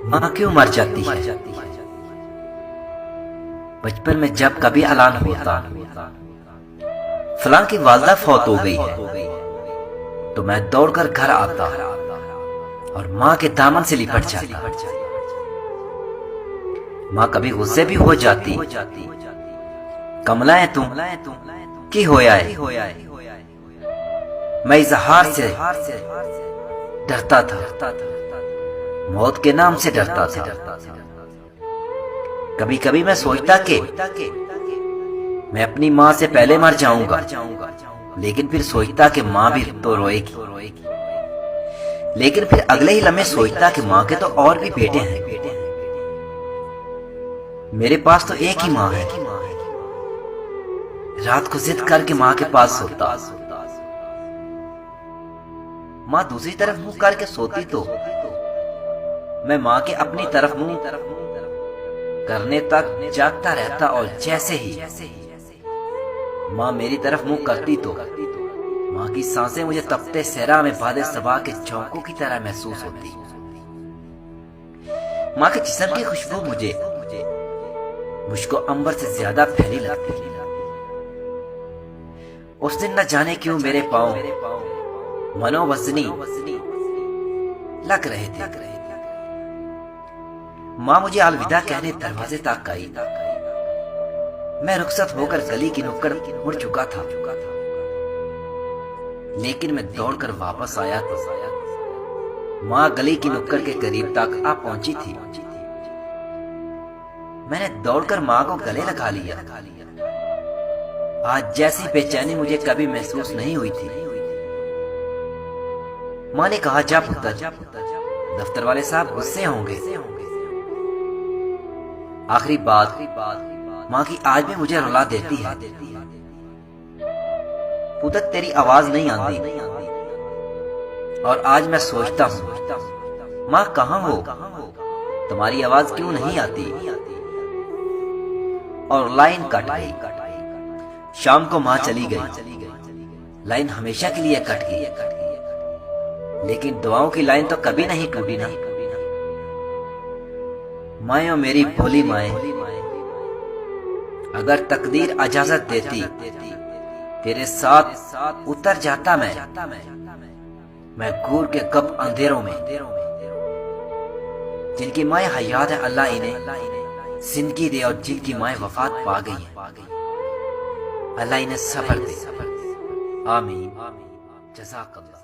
माँ क्यों मर जाती है? बचपन में जब कभी ऐलान होता फलां की वालदा फौत हो गई है, तो मैं दौड़कर घर आता और माँ के दामन से लिपट जाता। माँ कभी गुस्से भी हो जाती, कमला है तुम की होया है। मैं इजहार से डरता था, मौत के नाम से डरता था। कभी कभी मैं सोचता कि मैं अपनी माँ से पहले मर जाऊंगा, लेकिन फिर सोचता कि माँ भी तो रोएगी। लेकिन फिर अगले ही लम्हे सोचता कि माँ के तो और भी बेटे हैं, मेरे पास तो एक ही माँ है। रात को जिद करके माँ के पास सोता। माँ दूसरी तरफ मुंह करके सोती तो मैं माँ के अपनी तरफ मुंह करने तक जागता रहता, और जैसे ही माँ मेरी तरफ मुंह करती तो माँ की सांसें मुझे तपते सहरा में बादे सबा के झोंकों की तरह महसूस होती। माँ के जिस्म की खुशबू मुझको अंबर से ज्यादा फैली लगती। उस दिन न जाने क्यों मेरे पांव मनोवजनी लग रहे थे। माँ मुझे अलविदा कहने दरवाजे तक आई। मैं रुखसत होकर गली की नुक्कड़ मुड़ चुका था, लेकिन मैं दौड़कर वापस आया तो माँ गली की नुक्कड़ के करीब तक आ पहुंची थी। मैंने दौड़कर माँ को गले लगा लिया। आज जैसी बेचैनी मुझे कभी महसूस नहीं हुई थी। माँ ने कहा, जा पुत्र, दफ्तर वाले साहब गुस्से होंगे। आखिरी बात माँ की आज भी मुझे रुला देती है। पुत्र, तेरी आवाज नहीं आती, और आज मैं सोचता हूँ माँ कहाँ हो, तुम्हारी आवाज क्यों नहीं आती। और लाइन कट गई। शाम को माँ चली गई, लाइन हमेशा के लिए कट गई, लेकिन दुआओं की लाइन तो कभी नहीं टूटी ना। माए मेरी भोली माए, अगर तकदीर इजाजत देती तेरे साथ उतर जाता मैं घूर के कब अंधेरों में। जिनकी माए हयात है अल्लाह इन्हें जिंदगी दे, और जिनकी माए वफात पा गई है अल्लाह इन्हें सब्र दे। आमीन। जज़ाकल्लाह।